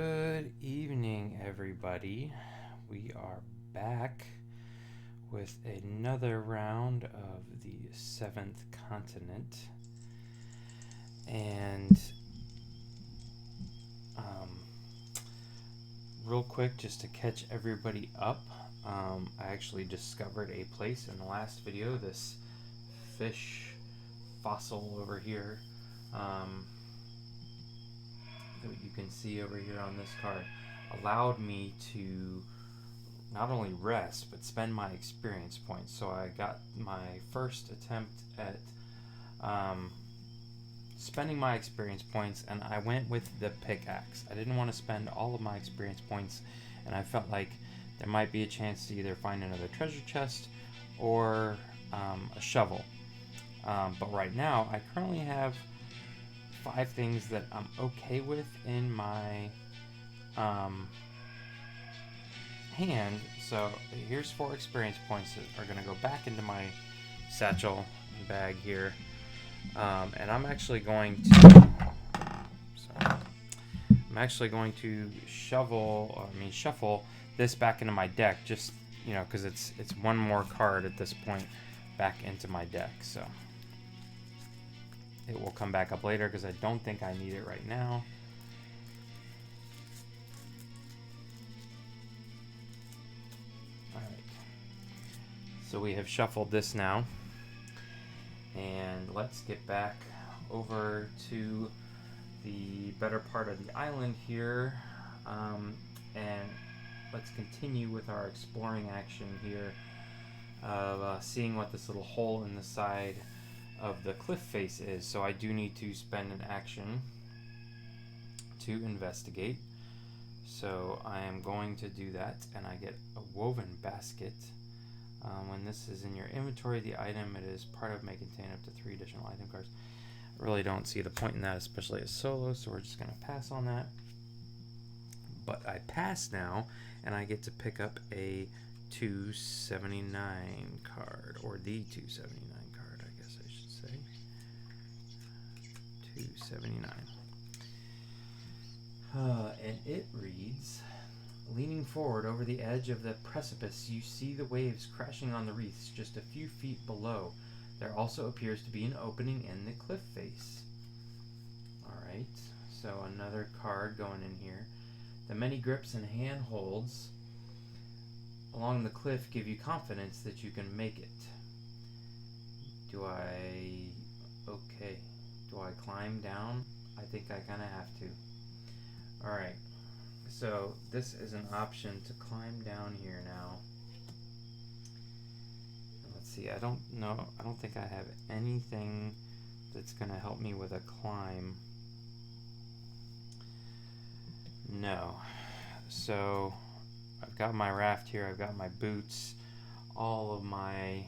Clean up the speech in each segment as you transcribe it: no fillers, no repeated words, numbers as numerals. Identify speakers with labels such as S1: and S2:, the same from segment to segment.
S1: Good evening, everybody. We are back with another round of the Seventh Continent. And real quick, just to catch everybody up, I actually discovered a place in the last video, this fish fossil over here. That you can see over here on this card allowed me to not only rest but spend my experience points. So I got my first attempt at spending my experience points, and I went with the pickaxe. I didn't want to spend all of my experience points, and I felt like there might be a chance to either find another treasure chest or a shovel. But right now I currently have 5 things that I'm okay with in my hand. So here's 4 experience points that are going to go back into my satchel bag here, and I'm actually going to shuffle this back into my deck, just because it's one more card at this point back into my deck. So it will come back up later because I don't think I need it right now. Alright. So we have shuffled this now. And let's get back over to the better part of the island here. And let's continue with our exploring action here of seeing what this little hole in the side of the cliff face is. So I do need to spend an action to investigate. So I am going to do that, and I get a woven basket. When this is in your inventory, the item it is part of may contain up to 3 additional item cards. I really don't see the point in that, especially as solo, so we're just going to pass on that. But I pass now, and I get to pick up a 279 card, or the 279 card, I guess I should say. 279. And it reads, leaning forward over the edge of the precipice, you see the waves crashing on the reefs just a few feet below. There also appears to be an opening in the cliff face. Alright, so another card going in here. The many grips and handholds along the cliff give you confidence that you can make it. Do I climb down? I think I kind of have to. Alright, so this is an option to climb down here now. Let's see, I don't think I have anything that's going to help me with a climb. No. So I've got my raft here, I've got my boots, all of my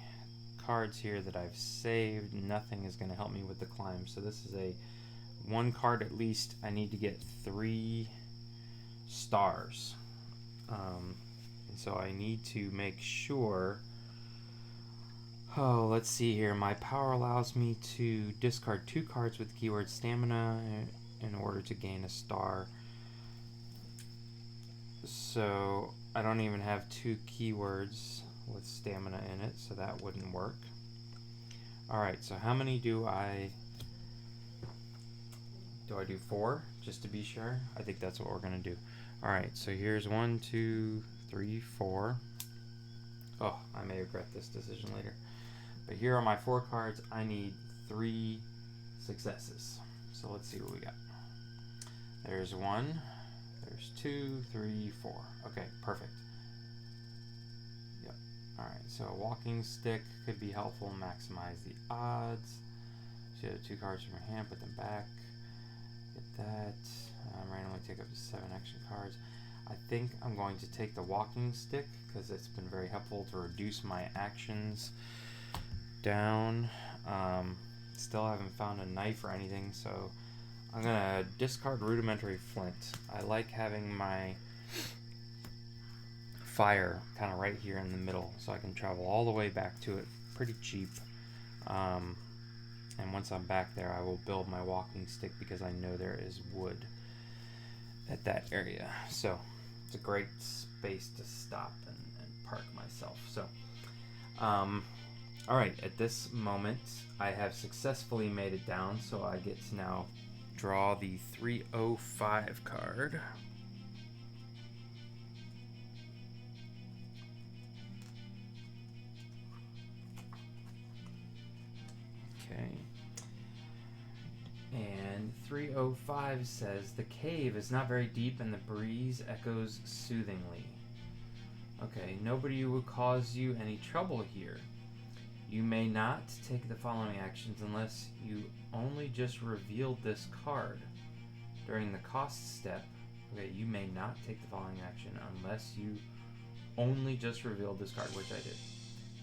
S1: cards here that I've saved. Nothing is going to help me with the climb. So this is a 1 card at least. I need to get 3 stars. And so I need to make sure. Oh, let's see here. My power allows me to discard 2 cards with the keyword stamina in order to gain a star. So I don't even have 2 keywords with stamina in it, so that wouldn't work. Alright, so how many do I do 4 just to be sure? I think that's what we're gonna do. Alright, so here's 1, 2, 3, 4. Oh, I may regret this decision later. But here are my 4 cards. I need 3 successes. So let's see what we got. There's 1, there's 2, 3, 4. Okay, perfect. Yep. Alright, so a walking stick could be helpful. Maximize the odds. So you have 2 cards from your hand, put them back. Get that. Randomly take up to 7 action cards. I think I'm going to take the walking stick because it's been very helpful to reduce my actions down. Still haven't found a knife or anything, so I'm gonna discard rudimentary flint. I like having my fire kind of right here in the middle, so I can travel all the way back to it pretty cheap. And once I'm back there, I will build my walking stick because I know there is wood. at that area. So it's a great space to stop and park myself. So, all right, at this moment, I have successfully made it down, so I get to now draw the 305 card. Okay. And 305 says, the cave is not very deep and the breeze echoes soothingly. Okay, nobody will cause you any trouble here. You may not take the following actions unless you only just revealed this card. During the cost step, okay, you may not take the following action unless you only just revealed this card, which I did.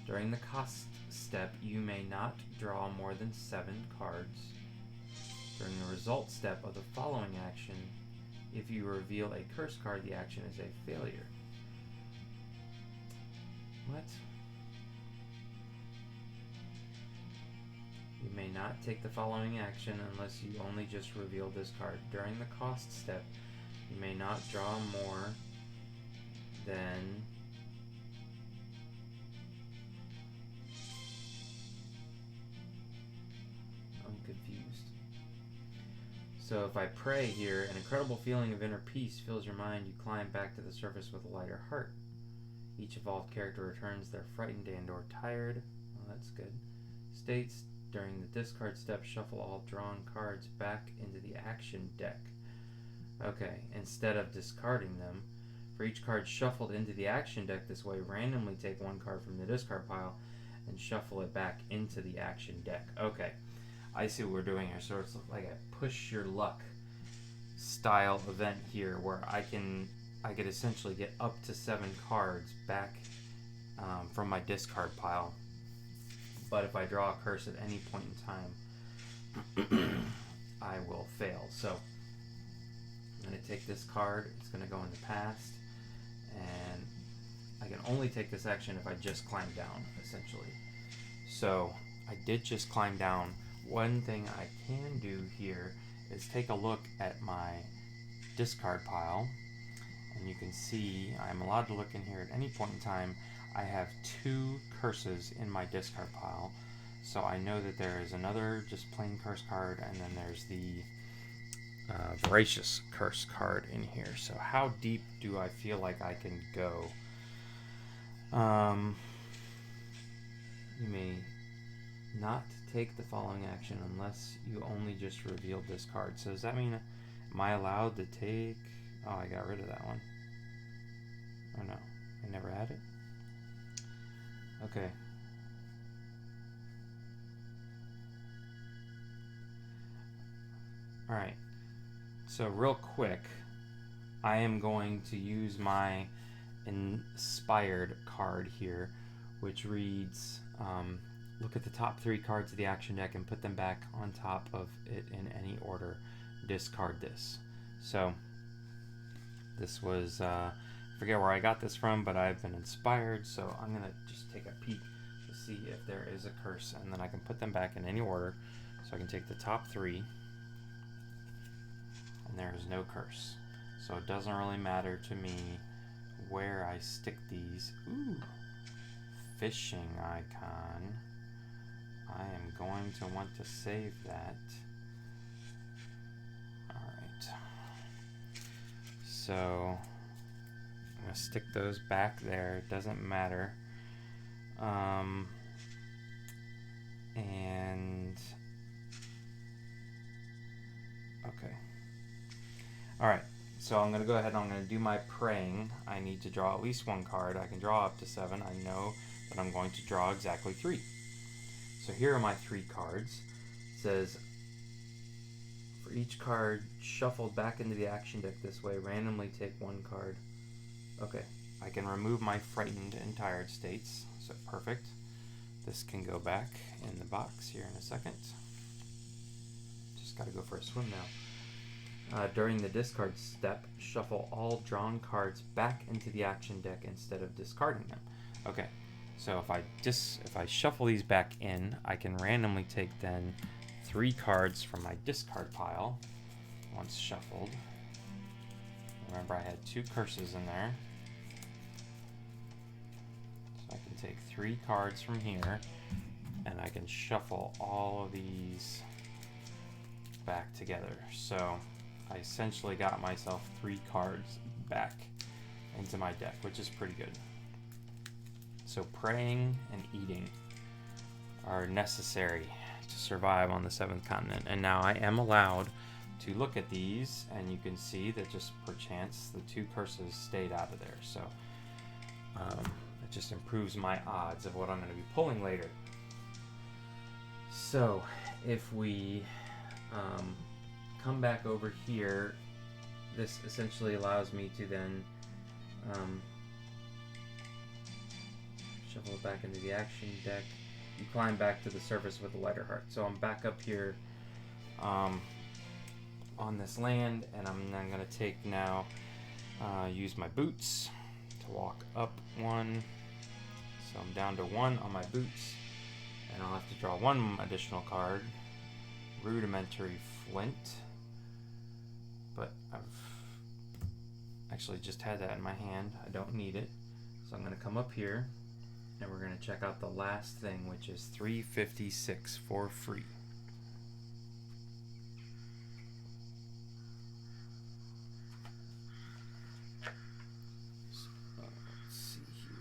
S1: During the cost step, you may not draw more than 7 cards. During the result step of the following action, if you reveal a curse card, the action is a failure. What? You may not take the following action unless you only just reveal this card. During the cost step, you may not draw more than I'm confused. So if I pray here, an incredible feeling of inner peace fills your mind. You climb back to the surface with a lighter heart. Each evolved character returns their frightened and or tired. Well, that's good. States, during the discard step, shuffle all drawn cards back into the action deck. Okay, instead of discarding them, for each card shuffled into the action deck this way, randomly take 1 card from the discard pile and shuffle it back into the action deck. Okay, I see what we're doing here. So it's like a push your luck style event here where I could essentially get up to 7 cards back from my discard pile. But if I draw a curse at any point in time, I will fail. So I'm going to take this card. It's going to go in the past. And I can only take this action if I just climb down, essentially. So I did just climb down. One thing I can do here is take a look at my discard pile. And you can see I'm allowed to look in here at any point in time. I have 2 curses in my discard pile. So I know that there is another just plain curse card, and then there's the Voracious curse card in here. So how deep do I feel like I can go? You may not take the following action unless you only just revealed this card. So does that mean, am I allowed to take... Oh, I got rid of that one. Oh no, I never had it. Okay. Alright. So real quick, I am going to use my inspired card here, which reads, look at the top 3 cards of the action deck and put them back on top of it in any order. Discard this. So this was, forget where I got this from, but I've been inspired, so I'm going to just take a peek to see if there is a curse, and then I can put them back in any order. So I can take the top 3, and there is no curse. So it doesn't really matter to me where I stick these. Ooh, fishing icon. I am going to want to save that. Alright. So I'm going to stick those back there. It doesn't matter. And okay. Alright, so I'm going to go ahead and I'm going to do my praying. I need to draw at least 1 card. I can draw up to 7. I know that I'm going to draw exactly 3. So here are my 3 cards. It says, for each card shuffled back into the action deck this way, randomly take 1 card. Okay, I can remove my frightened and tired states. So perfect. This can go back in the box here in a second. Just got to go for a swim now. During the discard step, shuffle all drawn cards back into the action deck instead of discarding them. Okay, so if I shuffle these back in, I can randomly take then 3 cards from my discard pile once shuffled. remember I had 2 curses in there. So I can take 3 cards from here, and I can shuffle all of these back together. So I essentially got myself 3 cards back into my deck, which is pretty good. So praying and eating are necessary to survive on the 7th continent. And now I am allowed to look at these, and you can see that just perchance the 2 curses stayed out of there. So it just improves my odds of what I'm going to be pulling later. So if we come back over here, this essentially allows me to then shuffle it back into the action deck. You climb back to the surface with a lighter heart. So I'm back up here on this land, and I'm then going to take now, use my boots to walk up 1. So I'm down to 1 on my boots, and I'll have to draw 1 additional card. Rudimentary flint, but I've actually just had that in my hand. I don't need it, so I'm going to come up here, and we're going to check out the last thing, which is 356 for free. So, let's see here.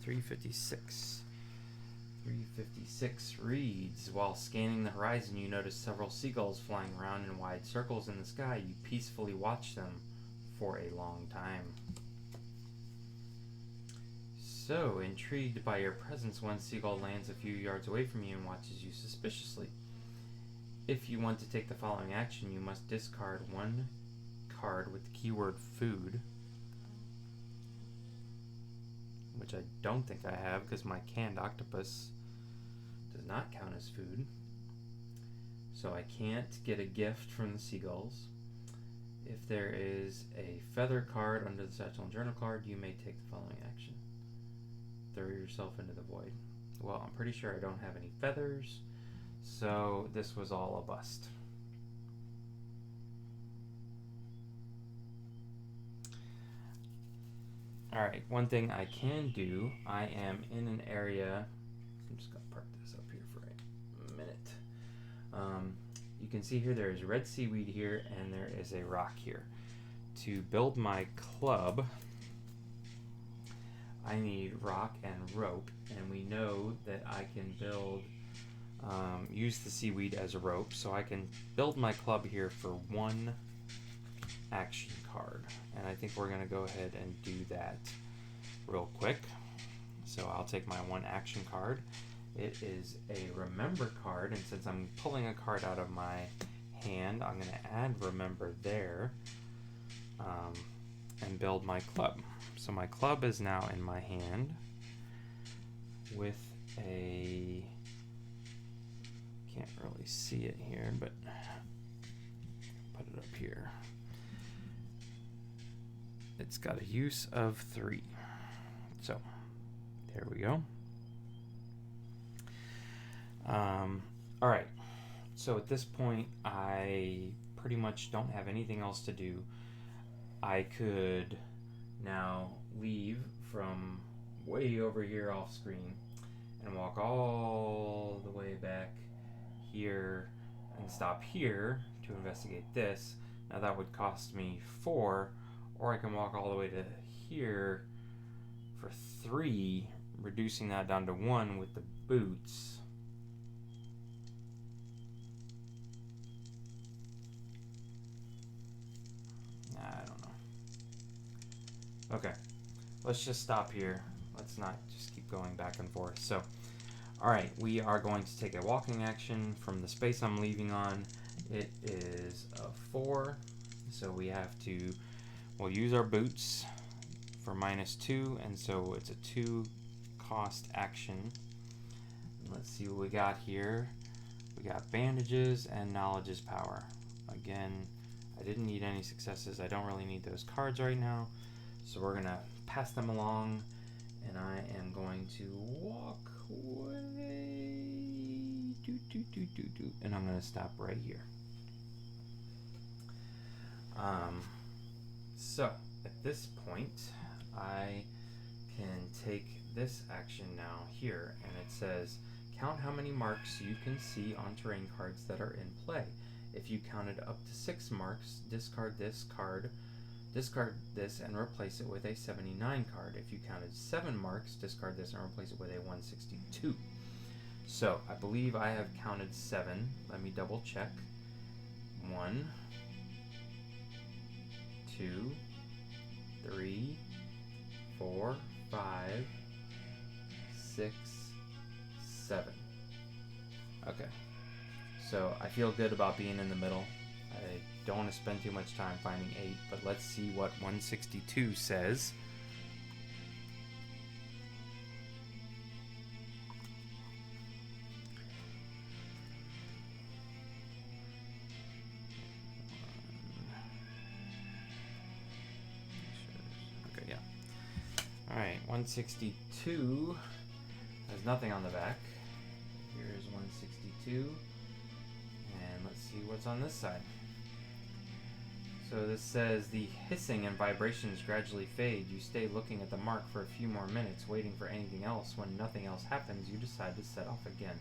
S1: 356. 356 reads, while scanning the horizon, you notice several seagulls flying around in wide circles in the sky. You peacefully watch them for a long time. So, intrigued by your presence, one seagull lands a few yards away from you and watches you suspiciously. If you want to take the following action, you must discard 1 card with the keyword food, which I don't think I have because my canned octopus does not count as food. So I can't get a gift from the seagulls. If there is a feather card under the satchel and journal card, you may take the following action. Throw yourself into the void. Well, I'm pretty sure I don't have any feathers, so this was all a bust. Alright, one thing I can do, I am in an area, I'm just going to park this up here for a minute. You can see here there is red seaweed here, and there is a rock here. To build my club, I need rock and rope, and we know that I can build, use the seaweed as a rope, so I can build my club here for 1 action card, and I think we're going to go ahead and do that real quick. So I'll take my 1 action card. It is a remember card, and since I'm pulling a card out of my hand, I'm going to add remember there and build my club. So my club is now in my hand with a, can't really see it here, but put it up here. It's got a use of 3. So there we go. All right. So at this point, I pretty much don't have anything else to do. I could now leave from way over here off screen and walk all the way back here and stop here to investigate this. Now that would cost me 4, or I can walk all the way to here for 3, reducing that down to 1 with the boots. I don't know. Okay, let's just stop here. Let's not just keep going back and forth. So, alright, we are going to take a walking action from the space I'm leaving on. It is a 4, so we have to, we'll use our boots for -2, and so it's a 2 cost action. Let's see what we got here. We got bandages and knowledge is power. Again, I didn't need any successes. I don't really need those cards right now, so we're gonna pass them along, and I am going to walk And I'm going to stop right here. So at this point, I can take this action now here, and it says count how many marks you can see on terrain cards that are in play. If you counted up to 6 marks, discard this card, discard this and replace it with a 79 card. If you counted 7 marks, discard this and replace it with a 162. So I believe I have counted 7. Let me double check. 1, 2, 3, 4, 5, 6, 7. Okay. So I feel good about being in the middle. I don't want to spend too much time finding 8, but let's see what 162 says. Okay, yeah. Alright, 162 has nothing on the back. Here's 162. And let's see what's on this side. So this says the hissing and vibrations gradually fade. You stay looking at the mark for a few more minutes, waiting for anything else. When nothing else happens, you decide to set off again.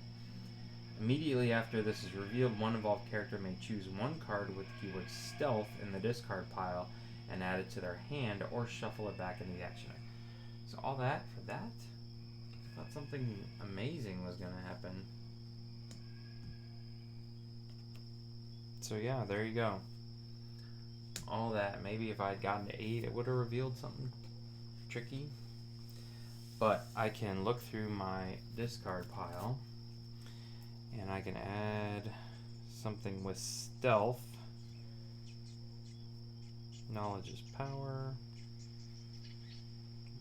S1: Immediately after this is revealed, one involved character may choose one card with the keyword stealth in the discard pile and add it to their hand, or shuffle it back into the action. So all that for that? I thought something amazing was going to happen. So yeah, there you go. All that. Maybe if I had gotten to 8, it would have revealed something tricky. But I can look through my discard pile, and I can add something with stealth. Knowledge is power.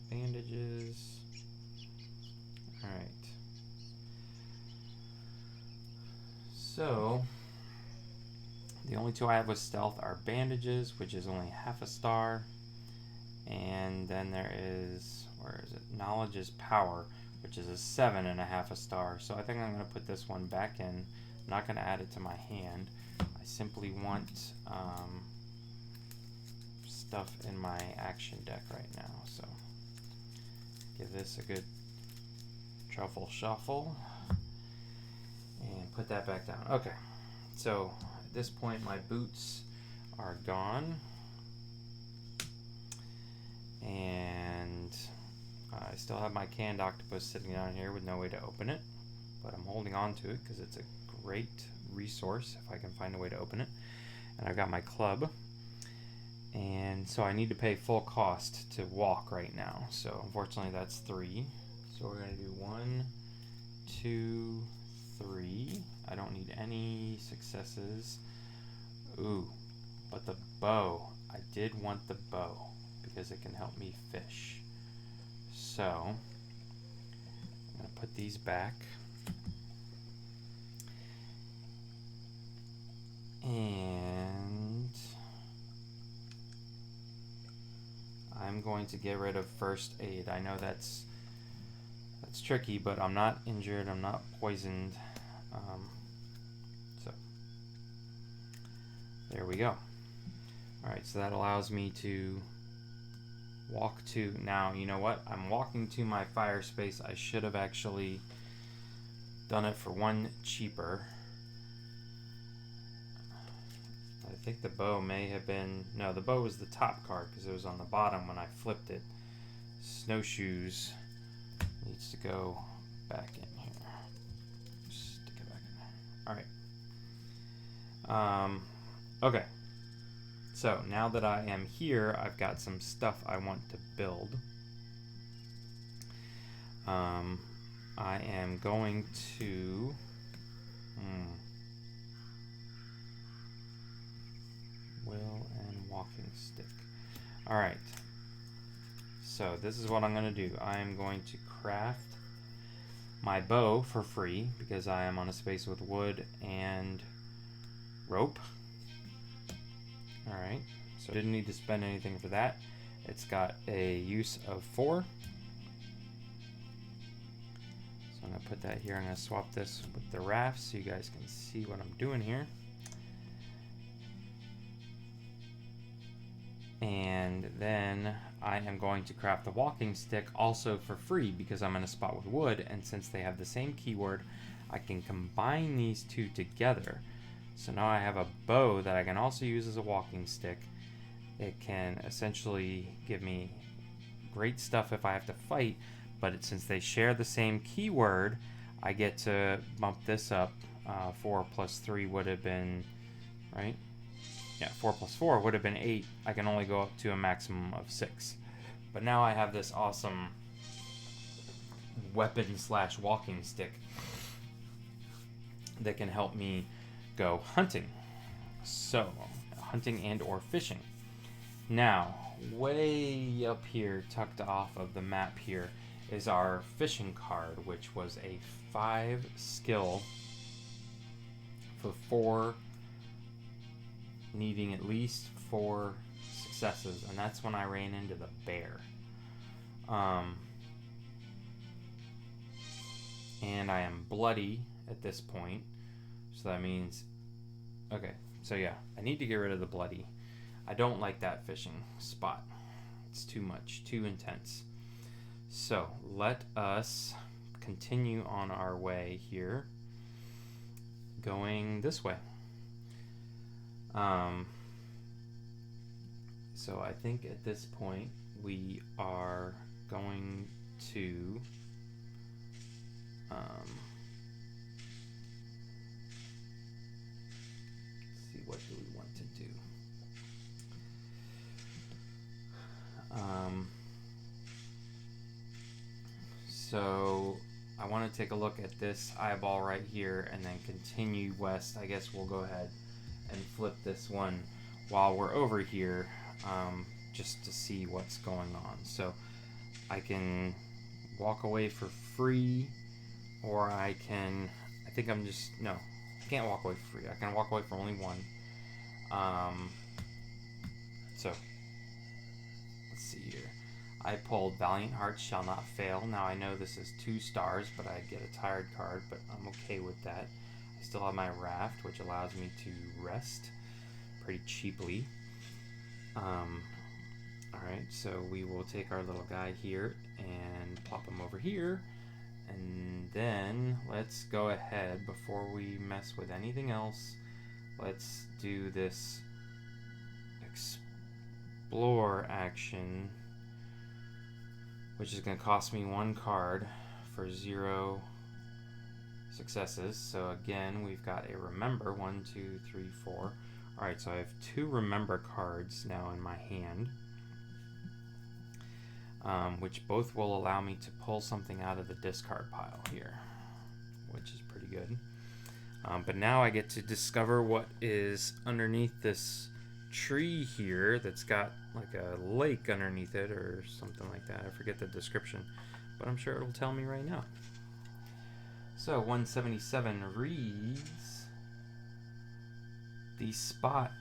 S1: Bandages. Alright. So the only 2 I have with stealth are bandages, which is only half a star, and then there is, where is it? Knowledge is power, which is a 7.5 a star. So I think I'm going to put this one back in. I'm not going to add it to my hand. I simply want stuff in my action deck right now. So give this a good shuffle and put that back down. Okay, so at this point my boots are gone, and I still have my canned octopus sitting down here with no way to open it, but I'm holding on to it because it's a great resource if I can find a way to open it. And I've got my club, and so I need to pay full cost to walk right now, so unfortunately that's 3. So we're going to do 1, 2, 3. I don't need any successes. Ooh, but the bow. I did want the bow because it can help me fish. So I'm going to put these back. And I'm going to get rid of first aid. I know that's tricky, but I'm not injured, I'm not poisoned. So there we go. Alright, so that allows me to walk to, now you know what, I'm walking to my fire space. I should have actually done it for 1 cheaper. I think the bow may have been, no, the bow was the top card because it was on the bottom when I flipped it. Snowshoes needs to go back in here. Stick it back in there. Alright. Okay. So now that I am here, I've got some stuff I want to build. I am going to will and walking stick. Alright. So this is what I'm going to do. I am going to craft my bow for free because I am on a space with wood and rope. Alright, so didn't need to spend anything for that. It's got a use of 4. So I'm going to put that here. I'm going to swap this with the raft so you guys can see what I'm doing here. And then I am going to craft the walking stick also for free because I'm in a spot with wood, and since they have the same keyword, I can combine these two together. So now I have a bow that I can also use as a walking stick. It can essentially give me great stuff if I have to fight, but since they share the same keyword, I get to bump this up. 4 plus 3 would have been, right? Yeah, 4 plus 4 would have been 8. I can only go up to a maximum of 6. But now I have this awesome weapon slash walking stick that can help me go hunting. So, hunting and or fishing. Now, way up here, tucked off of the map here, is our fishing card, which was a 5 skill for 4, needing at least 4 successes, and that's when I ran into the bear. And I am bloody at this point, so that means, okay, so yeah, I need to get rid of the bloody. I don't like that fishing spot. It's too much, too intense. So let us continue on our way here, going this way. So I think at this point we are going to see, what do we want to do? So I want to take a look at this eyeball right here and then continue west. I guess we'll go ahead and flip this one while we're over here, just to see what's going on. So I can walk away for free, or I think I'm just, no, I can't walk away for free. I can walk away for only one. So let's see here. I pulled Valiant Hearts Shall Not Fail. Now I know this is 2 stars, but I get a tired card, but I'm okay with that. I still have my raft, which allows me to rest pretty cheaply. Alright, so we will take our little guy here and plop him over here. And then let's go ahead, before we mess with anything else, let's do this explore action, which is going to cost me 1 card for 0 successes. So again, we've got a remember, 1, 2, 3, 4. Alright, so I have 2 remember cards now in my hand, which both will allow me to pull something out of the discard pile here, which is pretty good. But now I get to discover what is underneath this tree here that's got like a lake underneath it or something like that. I forget the description, but I'm sure it'll tell me right now. So 177 reads, you spot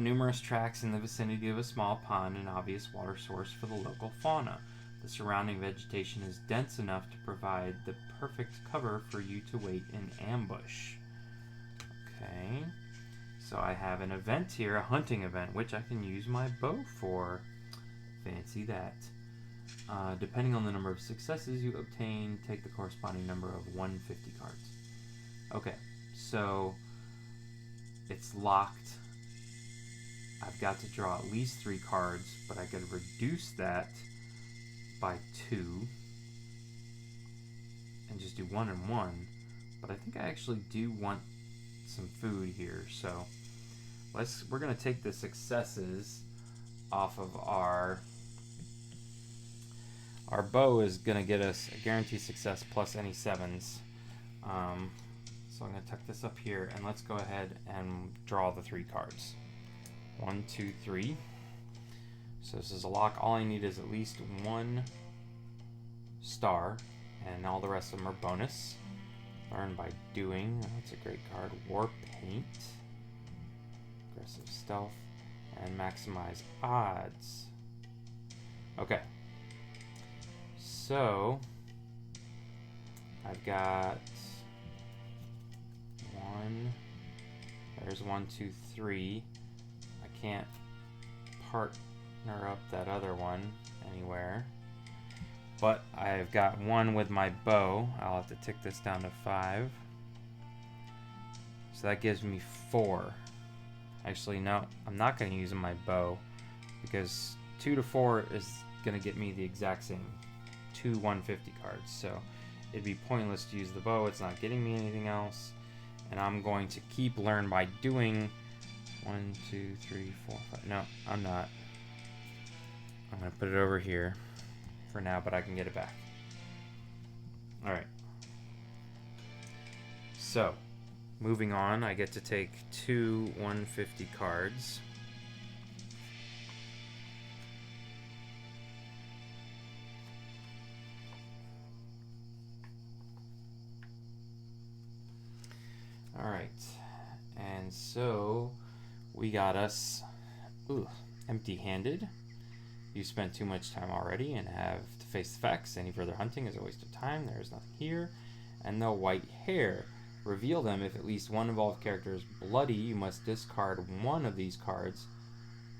S1: numerous tracks in the vicinity of a small pond, an obvious water source for the local fauna. The surrounding vegetation is dense enough to provide the perfect cover for you to wait in ambush. Okay, so I have an event here, a hunting event, which I can use my bow for. Fancy that. Depending on the number of successes you obtain, take the corresponding number of 150 cards. Okay, so it's locked. I've got to draw at least 3 cards, but I could reduce that by 2 and just do 1 and 1. But I think I actually do want some food here, so we're going to take the successes off of our bow. Is going to get us a guaranteed success plus any 7s. So I'm going to tuck this up here, and let's go ahead and draw the 3 cards. 1, 2, 3. So this is a lock. All I need is at least 1 star, and all the rest of them are bonus. Learn by doing. That's a great card. War Paint. Aggressive Stealth. And Maximize Odds. Okay. So I've got 1. There's 1, 2, 3. I can't partner up that other one anywhere. But I've got 1 with my bow. I'll have to tick this down to 5. So that gives me 4. Actually, no, I'm not going to use my bow because 2 to 4 is going to get me the exact same 2 150 cards. So it'd be pointless to use the bow. It's not getting me anything else. And I'm going to keep learn by doing 1, 2, 3, 4, 5. No, I'm not. I'm going to put it over here for now, but I can get it back. All right. So, moving on, I get to take 2 150 cards. All right. And so we got us empty-handed. You spent too much time already and have to face the facts. Any further hunting is a waste of time. There is nothing here. And the white hair. Reveal them. If at least one involved character is bloody, you must discard one of these cards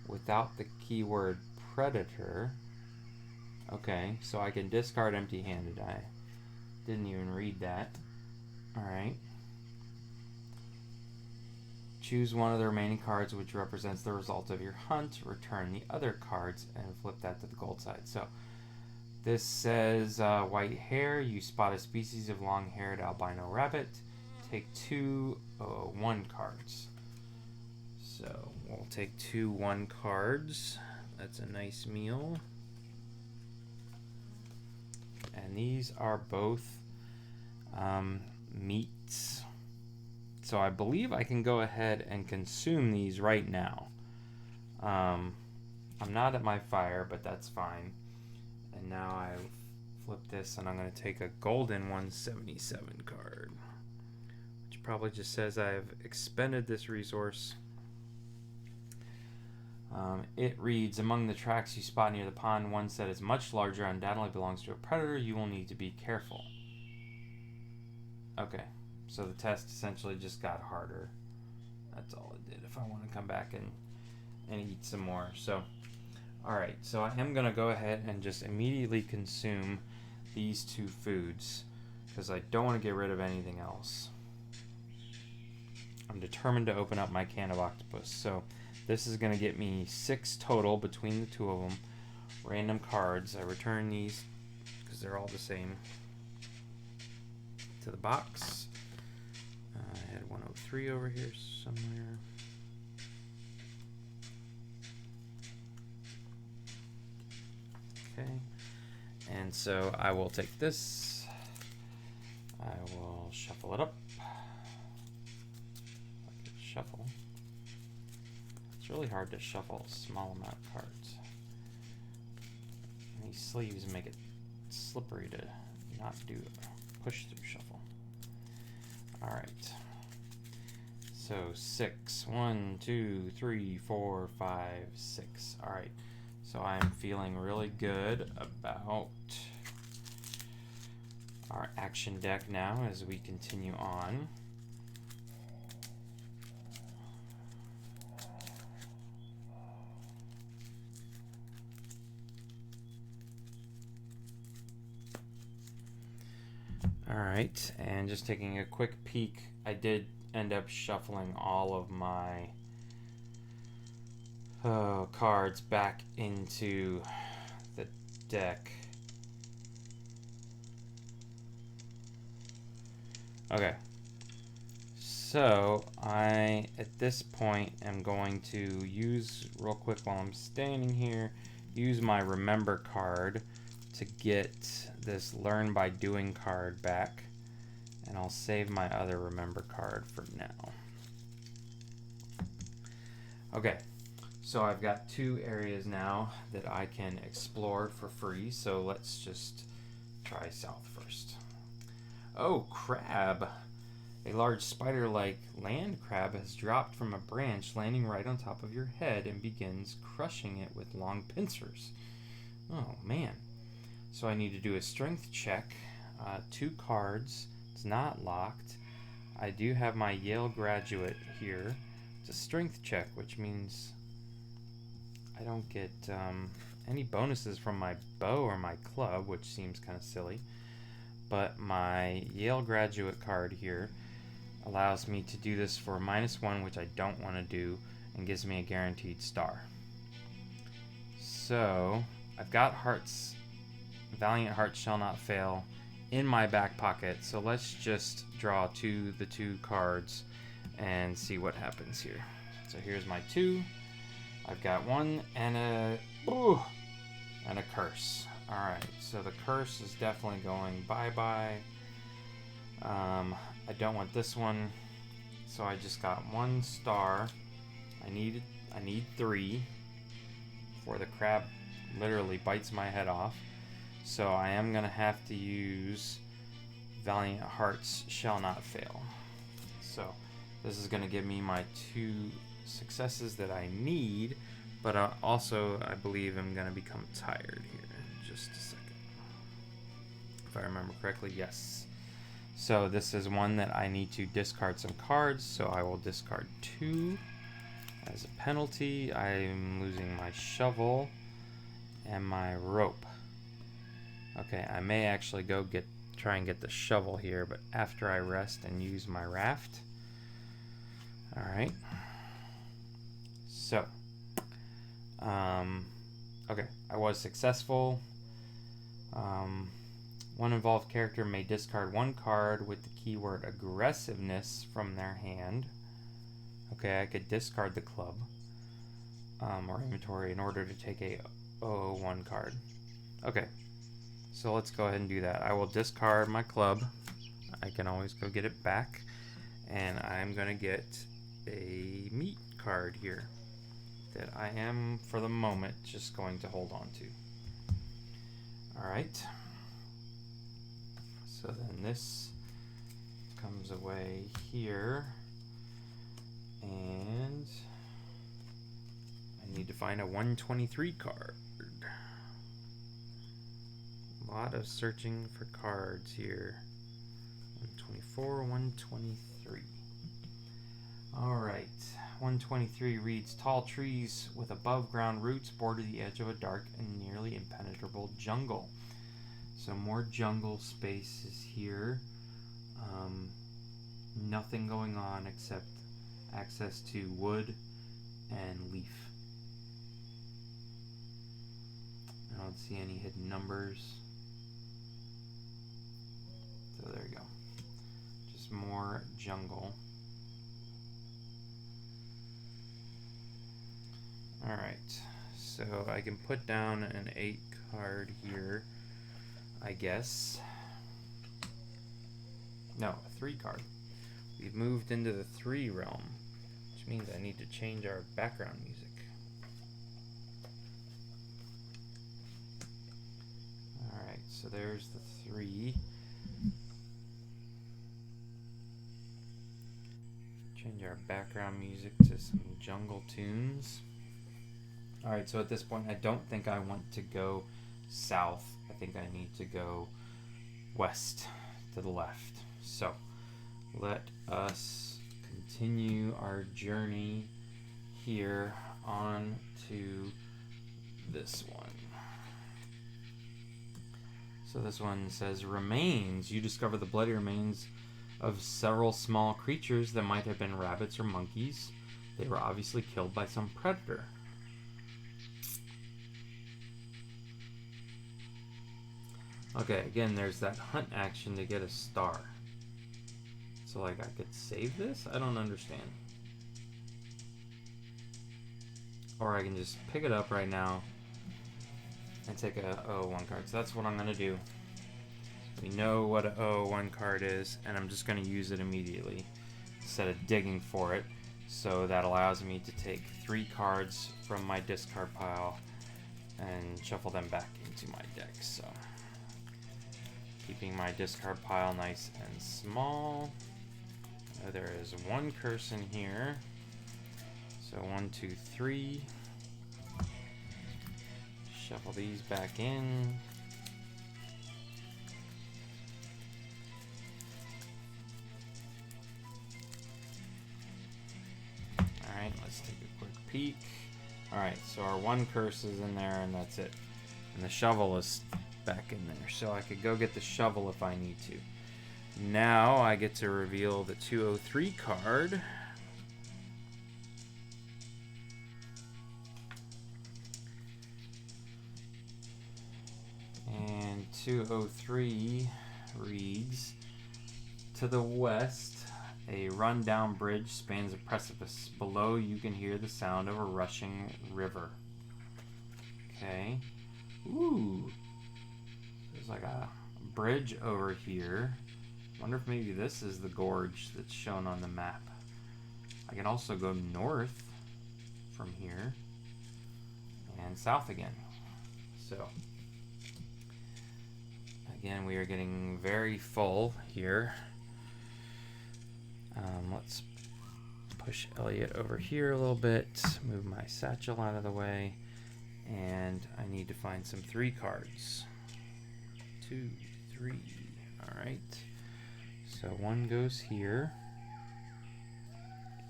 S1: without the keyword predator. Okay, so I can discard empty-handed. I didn't even read that. Alright. Choose one of the remaining cards which represents the result of your hunt. Return the other cards and flip that to the gold side. So this says white hair. You spot a species of long-haired albino rabbit. Take 2 1 cards. So we'll take 2 1 cards. That's a nice meal. And these are both meats. So I believe I can go ahead and consume these right now. I'm not at my fire, but that's fine. And now I flip this and I'm going to take a golden 177 card. Which probably just says I've expended this resource. It reads, among the tracks you spot near the pond, one set is much larger, undoubtedly belongs to a predator. You will need to be careful. Okay. So the test essentially just got harder. That's all it did. If I want to come back and eat some more. So, alright. So I am going to go ahead and just immediately consume these 2 foods. Because I don't want to get rid of anything else. I'm determined to open up my can of octopus. So this is going to get me 6 total between the 2 of them. Random cards. I return these because they're all the same to the box. I had 103 over here somewhere. Okay. And so I will take this. I will shuffle it up. Shuffle. It's really hard to shuffle a small amount of cards. And these sleeves make it slippery to not do a push through shuffle. Alright. So 6. 1, 2, 3, 4, 5, 6. Alright. So I'm feeling really good about our action deck now as we continue on. Alright, and just taking a quick peek, I did end up shuffling all of my cards back into the deck. Okay, so I, at this point, am going to use, real quick while I'm standing here, use my Remember card to get this Learn by Doing card back, and I'll save my other Remember card for now. Okay, so I've got 2 areas now that I can explore for free, so let's just try south first. Oh, crab! A large spider-like land crab has dropped from a branch, landing right on top of your head, and begins crushing it with long pincers. Oh, man. So I need to do a strength check. 2 cards. It's not locked. I do have my Yale graduate here. It's a strength check, which means I don't get any bonuses from my bow or my club, which seems kind of silly. But my Yale graduate card here allows me to do this for -1, which I don't want to do, and gives me a guaranteed star. So I've got hearts, Valiant Hearts Shall Not Fail, in my back pocket. So let's just draw the 2 cards and see what happens here. So here's my 2. I've got 1 and a curse. All right, so the curse is definitely going bye-bye. I don't want this one, so I just got 1 star. I need 3 before the crab literally bites my head off. So I am gonna have to use Valiant Hearts Shall Not Fail. So this is gonna give me my 2 successes that I need, but also I believe I'm gonna become tired here in just a second. If I remember correctly, yes. So this is one that I need to discard some cards, so I will discard 2 as a penalty. I'm losing my shovel and my rope. Okay, I may actually go try and get the shovel here, but after I rest and use my raft. All right. So, okay, I was successful. One involved character may discard 1 card with the keyword aggressiveness from their hand. Okay, I could discard the club or inventory in order to take a 001 card. Okay, so let's go ahead and do that. I will discard my club. I can always go get it back. And I'm going to get a meat card here that I am, for the moment, just going to hold on to. Alright. So then this comes away here. And I need to find a 123 card. A lot of searching for cards here. 124, 123. Alright, 123 reads, tall trees with above ground roots border the edge of a dark and nearly impenetrable jungle. So more jungle spaces here. Nothing going on except access to wood and leaf. I don't see any hidden numbers. So there you go. Just more jungle. Alright, so I can put down an 8 card here, I guess. No, a 3 card. We've moved into the 3 realm, which means I need to change our background music. Alright, so there's the 3. Change our background music to some jungle tunes. Alright, so at this point I don't think I want to go south. I think I need to go west to the left. So let us continue our journey here on to this one. So this one says, remains. You discover the bloody remains of several small creatures that might have been rabbits or monkeys. They were obviously killed by some predator. Okay, again, there's that hunt action to get a star. So, like, I could save this? I don't understand. Or I can just pick it up right now and take a 001 card. So that's what I'm going to do. We know what a 001 card is, and I'm just going to use it immediately instead of digging for it. So that allows me to take 3 cards from my discard pile and shuffle them back into my deck. So keeping my discard pile nice and small. There is 1 curse in here. So 1, 2, 3. Shuffle these back in. let's take a quick peek. Alright, so our one curse is in there, and that's it. And the shovel is back in there, so I could go get the shovel if I need to. Now I get to reveal the 203 card. And 203 reads, to the west, a run-down bridge spans a precipice. Below, you can hear the sound of a rushing river. Okay. Ooh. There's like a bridge over here. Wonder if maybe this is the gorge that's shown on the map. I can also go north from here and south again. So, again, we are getting very full here. Let's push Elliot over here a little bit, move my satchel out of the way, and I need to find some 3 cards. 2, 3. All right. So one goes here.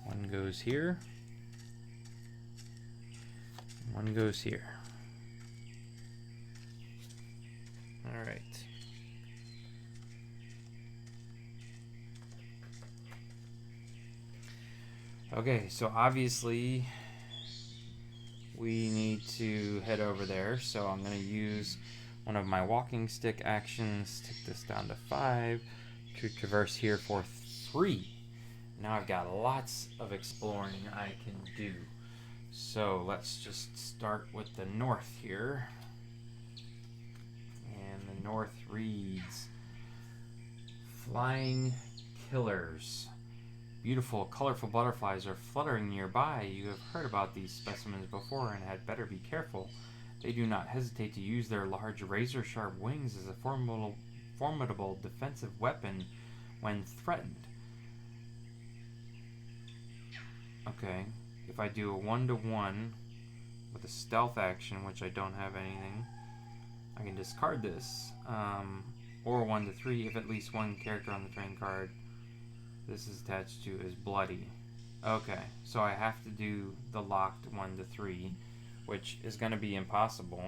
S1: One goes here. One goes here. All right. Okay, so obviously we need to head over there, so I'm going to use one of my walking stick actions, take this down to 5, to traverse here for 3. Now I've got lots of exploring I can do. So let's just start with the north here. And the north reads, Flying Killers. Beautiful, colorful butterflies are fluttering nearby. You have heard about these specimens before and had better be careful. They do not hesitate to use their large razor-sharp wings as a formidable defensive weapon when threatened. Okay, if I do a 1-to-1 with a stealth action, which I don't have anything, I can discard this. Or 1-to-3 if at least one character on the train card this is attached to is bloody. Okay, so I have to do the locked 1-to-3, which is going to be impossible.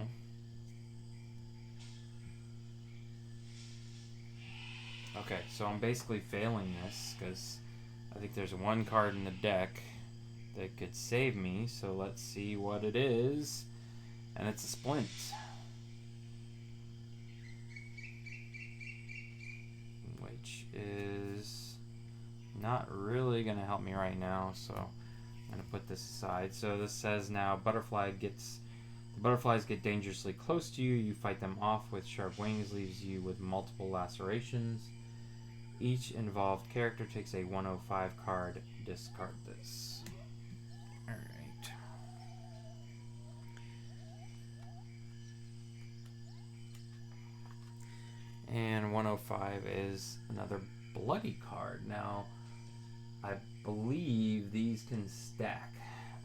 S1: Okay, so I'm basically failing this because I think there's one card in the deck that could save me, so let's see what it is. And it's a splint. Which is not really going to help me right now, so I'm going to put this aside. So this says now butterflies get dangerously close to you. You fight them off with sharp wings, leaves you with multiple lacerations. Each involved character takes a 105 card. Discard this. Alright. And 105 is another bloody card. Now, I believe these can stack.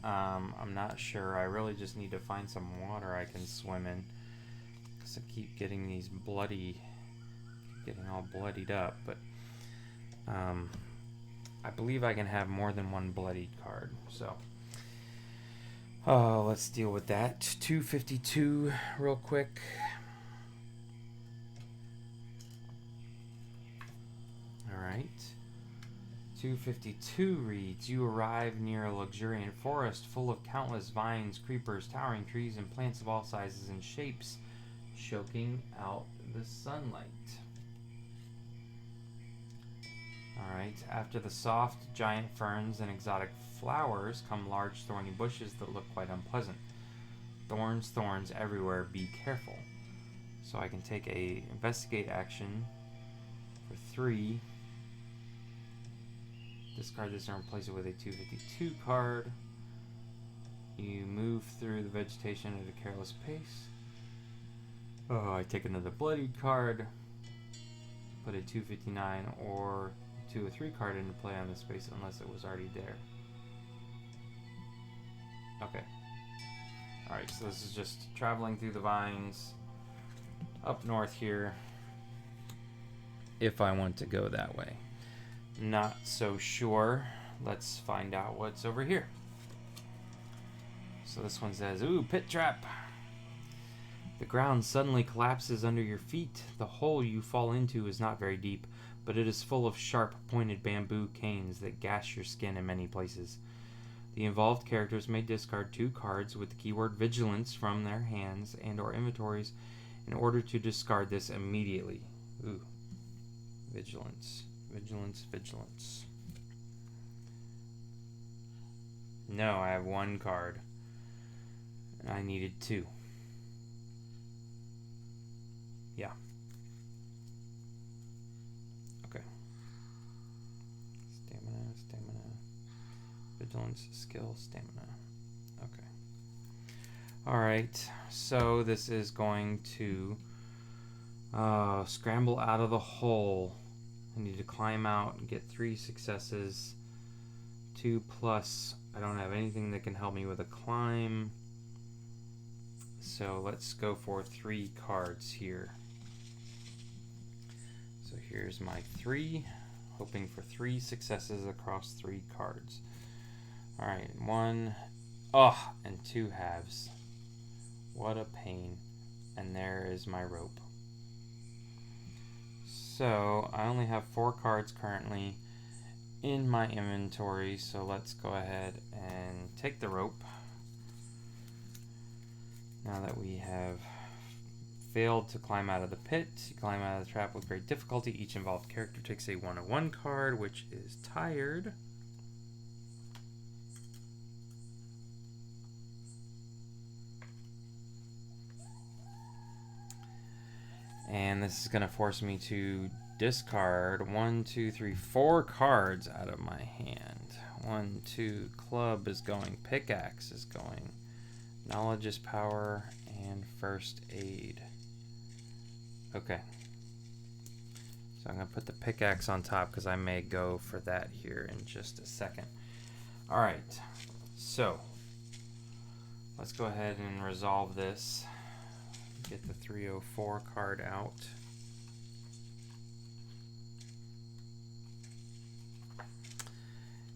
S1: I'm not sure. I really just need to find some water I can swim in, because I keep getting these getting all bloodied up. But I believe I can have more than one bloodied card. So let's deal with that. 252 real quick. Alright. 252 reads, you arrive near a luxuriant forest full of countless vines, creepers, towering trees, and plants of all sizes and shapes, choking out the sunlight. Alright, after the soft, giant ferns and exotic flowers come large thorny bushes that look quite unpleasant. Thorns, thorns everywhere, be careful. So I can take a investigate action for 3. Discard this and replace it with a 252 card. You move through the vegetation at a careless pace. Oh, I take another bloodied card. Put a 259 or 203 card into play on this space unless it was already there. Okay. Alright, so this is just traveling through the vines up north here if I want to go that way. Not so sure. Let's find out what's over here. So this one says, ooh, pit trap. The ground suddenly collapses under your feet. The hole you fall into is not very deep, but it is full of sharp, pointed bamboo canes that gash your skin in many places. The involved characters may discard 2 cards with the keyword Vigilance from their hands and or inventories in order to discard this immediately. Ooh. Vigilance. Vigilance. Vigilance. No, I have 1 card. And I needed 2. Yeah. Okay. Stamina, stamina. Vigilance, skill, stamina. Okay. Alright, so this is going to scramble out of the hole. I need to climb out and get 3 successes. 2 plus. I don't have anything that can help me with a climb. So let's go for 3 cards here. So here's my 3, hoping for 3 successes across 3 cards. Alright, 1, and 2 halves. What a pain. And there is my rope. So I only have 4 cards currently in my inventory, so let's go ahead and take the rope. Now that we have failed to climb out of the pit, you climb out of the trap with great difficulty. Each involved character takes a 1/1 card, which is tired. And this is going to force me to discard 1, 2, 3, 4 cards out of my hand. 1, 2, club is going, pickaxe is going, knowledge is power, and first aid. Okay. So I'm going to put the pickaxe on top because I may go for that here in just a second. Alright, so let's go ahead and resolve this. Get the 304 card out.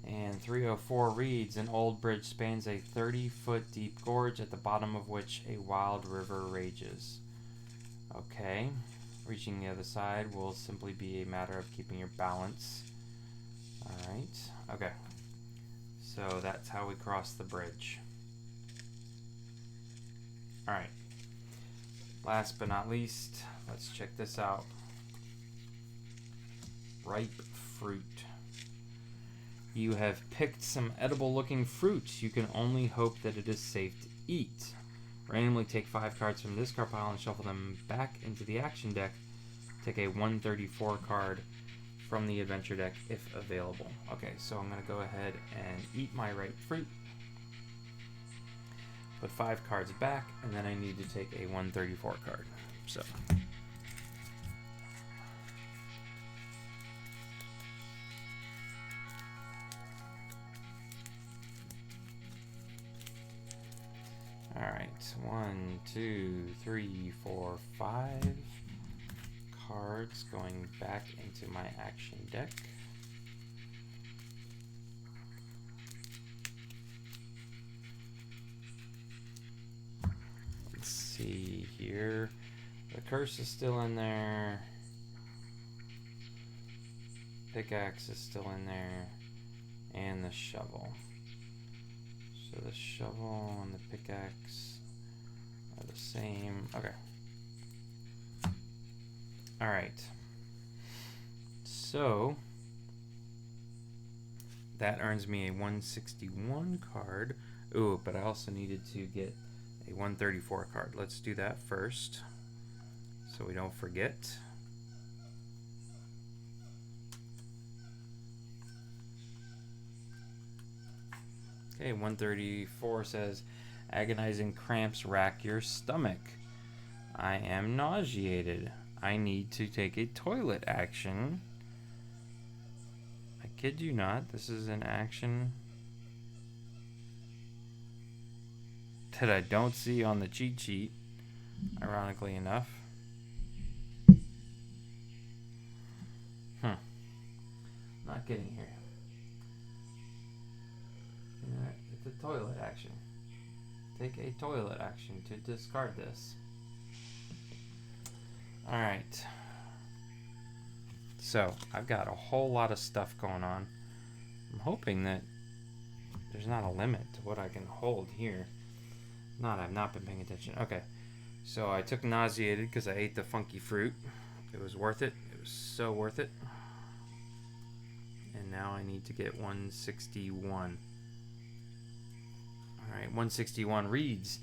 S1: And 304 reads, an old bridge spans a 30-foot deep gorge at the bottom of which a wild river rages. Okay, reaching the other side will simply be a matter of keeping your balance. Alright, okay. So that's how we cross the bridge. Alright. Last but not least, let's check this out. Ripe fruit. You have picked some edible looking fruit. You can only hope that it is safe to eat. Randomly take 5 cards from this card pile and shuffle them back into the action deck. Take a 134 card from the adventure deck if available. Okay, so I'm going to go ahead and eat my ripe fruit. Put 5 cards back, and then I need to take a 134 card. So. Alright, 1, 2, 3, 4, 5 cards going back into my action deck. Let's see here. The curse is still in there. Pickaxe is still in there. And the shovel. So the shovel and the pickaxe are the same. Okay. Alright. So that earns me a 161 card. Ooh, but I also needed to get a 134 card. Let's do that first so we don't forget. Okay, 134 says, agonizing cramps rack your stomach. I am nauseated. I need to take a toilet action. I kid you not, this is an action that I don't see on the cheat sheet, ironically enough. Not getting here. It's a toilet action. take a toilet action to discard this. Alright. So, I've got a whole lot of stuff going on. I'm hoping that there's not a limit to what I can hold here. I've not been paying attention. Okay. So, I took nauseated because I ate the funky fruit. It was worth it. It was so worth it. And now I need to get 161. Alright, 161 reads,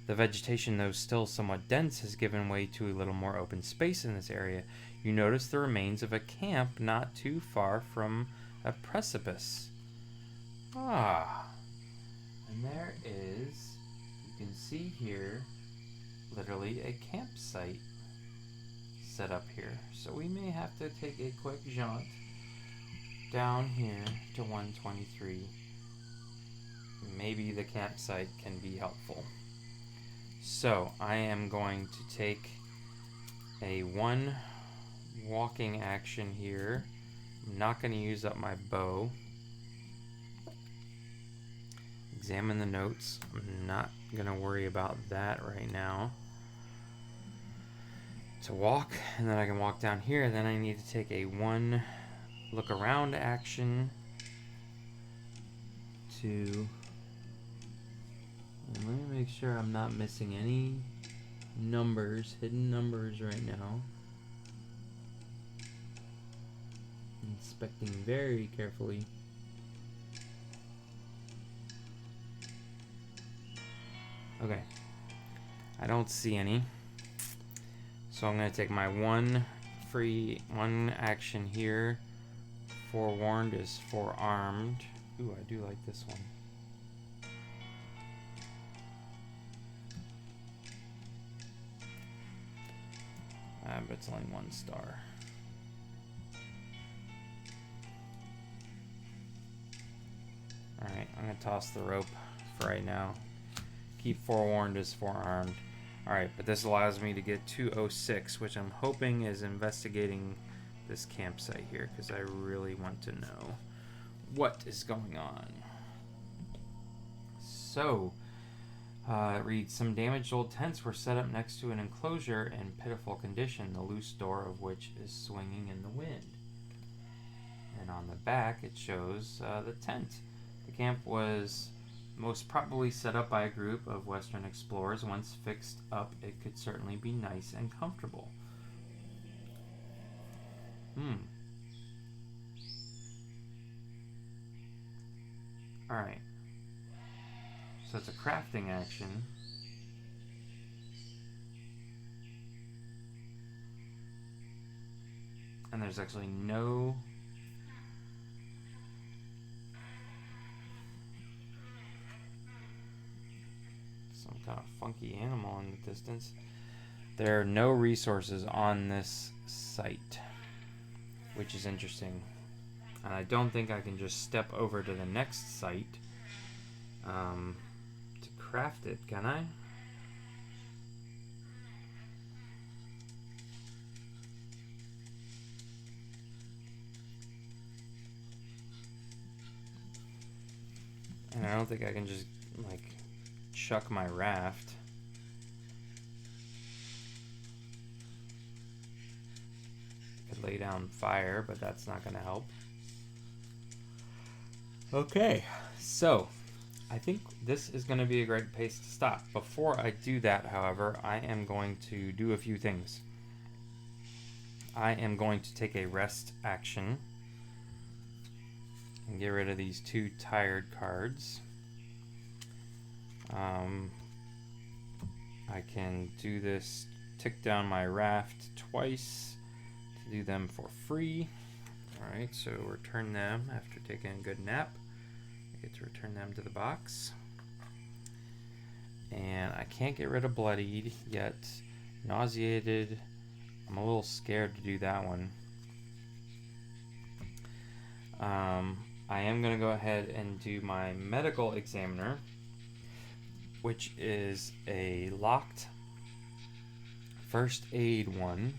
S1: the vegetation, though still somewhat dense, has given way to a little more open space in this area. You notice the remains of a camp not too far from a precipice. Ah. And there is, you can see here, literally a campsite set up here. So we may have to take a quick jaunt down here to 123. Maybe the campsite can be helpful. So I am going to take a 1 walking action here. I'm not going to use up my bow. Examine the notes. I'm not going to worry about that right now. To walk, and then I can walk down here. Then I need to take a 1 look around action to... And let me make sure I'm not missing any numbers, hidden numbers right now. Inspecting very carefully. Okay. I don't see any. So I'm going to take my 1 action here. Forewarned is forearmed. Ooh, I do like this one. But it's only 1 star. Alright, I'm going to toss the rope for right now. Keep forewarned as forearmed. Alright, but this allows me to get 206, which I'm hoping is investigating this campsite here, because I really want to know what is going on. So, it reads, some damaged old tents were set up next to an enclosure in pitiful condition, the loose door of which is swinging in the wind. And on the back it shows the tent. The camp was most probably set up by a group of Western explorers. Once fixed up, it could certainly be nice and comfortable. Alright. So it's a crafting action. And there's actually no... some kind of funky animal in the distance. There are no resources on this site, which is interesting. And I don't think I can just step over to the next site to craft it, can I? And I don't think I can just, like, chuck my raft. I could lay down fire, but that's not going to help. Okay, so I think this is going to be a great place to stop. Before I do that, however, I am going to do a few things. I am going to take a rest action and get rid of these 2 tired cards. I can do this, tick down my raft twice to do them for free. Alright, so return them after taking a good nap. I get to return them to the box. And I can't get rid of bloodied yet. Nauseated. I'm a little scared to do that one. I am going to go ahead and do my medical examiner, which is a locked first aid one,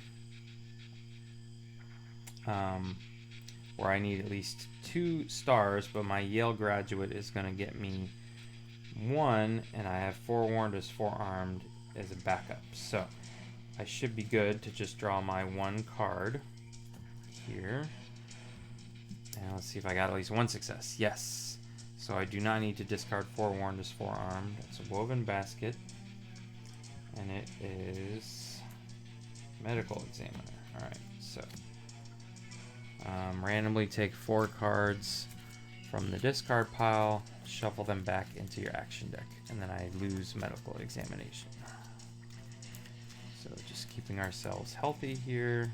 S1: where I need at least 2 stars, but my Yale graduate is going to get me 1, and I have forewarned as forearmed as a backup. So I should be good to just draw my 1 card here. And let's see if I got at least 1 success. Yes. So I do not need to discard forewarned as forearmed. It's a woven basket. And it is medical examiner. Alright, so randomly take 4 cards from the discard pile, shuffle them back into your action deck, and then I lose medical examination. So just keeping ourselves healthy here.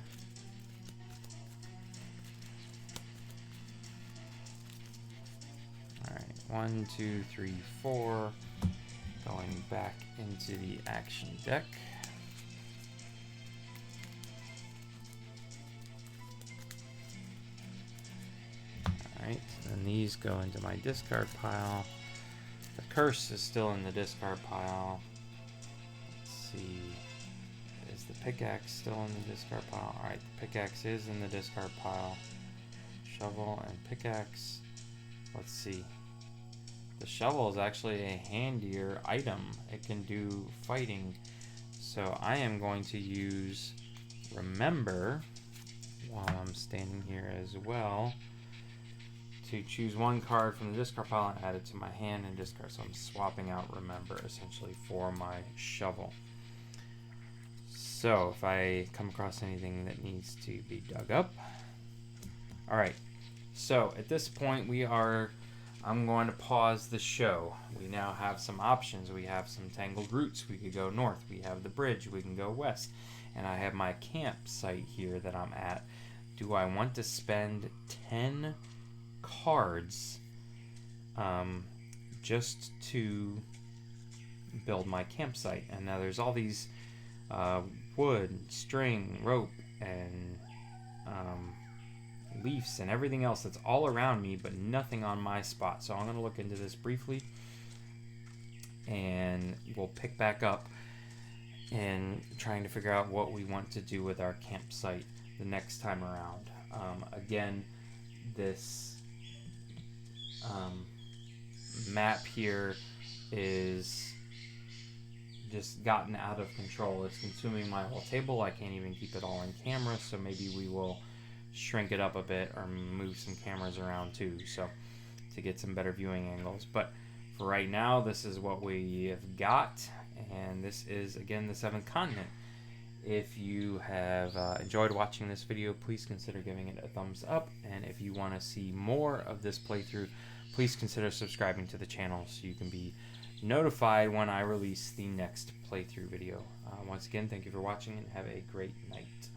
S1: Alright, 1, 2, 3, 4. Going back into the action deck. Alright, and these go into my discard pile. The curse is still in the discard pile. Let's see. Is the pickaxe still in the discard pile? Alright, the pickaxe is in the discard pile. Shovel and pickaxe. Let's see. The shovel is actually a handier item. It can do fighting. So I am going to use Remember while I'm standing here as well to choose 1 card from the discard pile and add it to my hand and discard. So I'm swapping out Remember essentially for my shovel. So if I come across anything that needs to be dug up. Alright, so at this point I'm going to pause the show. We now have some options. We have some tangled roots. We could go north. We have the bridge. We can go west. And I have my campsite here that I'm at. Do I want to spend 10 cards just to build my campsite? And now there's all these wood, string, rope, and leaves and everything else that's all around me, but nothing on my spot. So I'm going to look into this briefly, and we'll pick back up and trying to figure out what we want to do with our campsite the next time around. Again, this map here is just gotten out of control. It's consuming my whole table. I can't even keep it all in camera, so maybe we will shrink it up a bit or move some cameras around too, so to get some better viewing angles. But for right now, this is what we have got, and this is again the 7th continent. If you have enjoyed watching this video, please consider giving it a thumbs up, and if you want to see more of this playthrough, please consider subscribing to the channel so you can be notified when I release the next playthrough video. Once again, thank you for watching and have a great night.